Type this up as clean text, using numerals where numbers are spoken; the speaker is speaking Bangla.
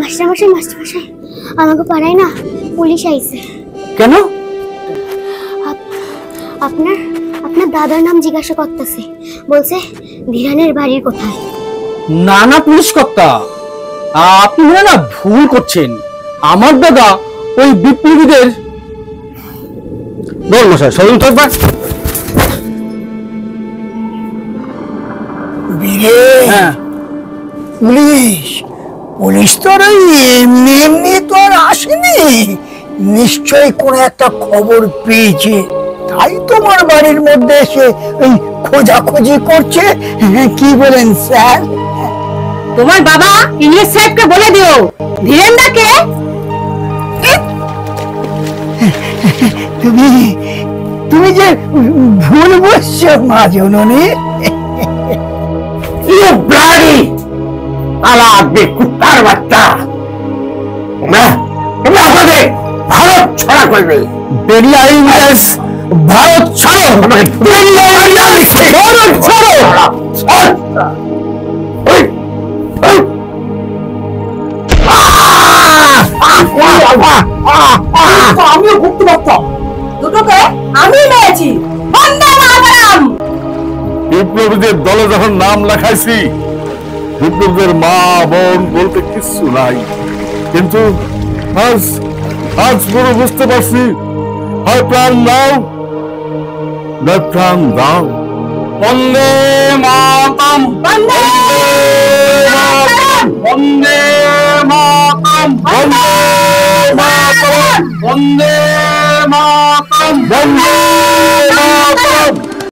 মাস্টারমশাই আমাকে পারায় না, পুলিশ আইছে। কেন? আপনার আপনার দাদার নাম জিজ্ঞাসা করতেছে, বলছে ধীরানের বাড়ি কোথায়। না না পুলিশ কর্তা, আপনি না ভুল করছেন। আমার দাদা ওই বিপ্লবীদের বল মশাই সরুন থাকবা। হ্যাঁ পুলিশ পুলিশ তো আর এমনি এমনি তো আর আসেনি, নিশ্চয়ই কোনো একটা খবর পেয়েছে, তাই তোমার বাড়ির মধ্যে এসে ওই খোঁজাখুঁজি করছে। কি বলেন স্যার? তোমার বাবা ইংলিশ সাহেবকে বলে দিও ধীরেন্দাকে। তুমি তুমি যে ভুল বুঝছো মা জননী। কুত্তার বাচ্চা, তোমরা আমাদের ভারত ছড়া করবে। বেরিয়া ইংরেজ ভারত ছাড়ো, বেরিয়া ইংরেজ ভারত ছাড়ো। আমিও ভুগতে পারতাম, দুটোকে আমি মেরেছি। বন্দে মাতরম। বিপ্লবীদের দলে যখন নাম লেখাইছি, বিপ্লবীদের মা বোন বলতে কিচ্ছু নাই, কিন্তু আজ আজ পুরো বুঝতে পারছি, হয় প্রাণ দাও না প্রাণ দাও। বন্দে মাতরম, বন্দে মাতরম, বন্দে মাতরম, বন্দে মাতরম, বন্দে মাতরম, বন্দে মাতরম।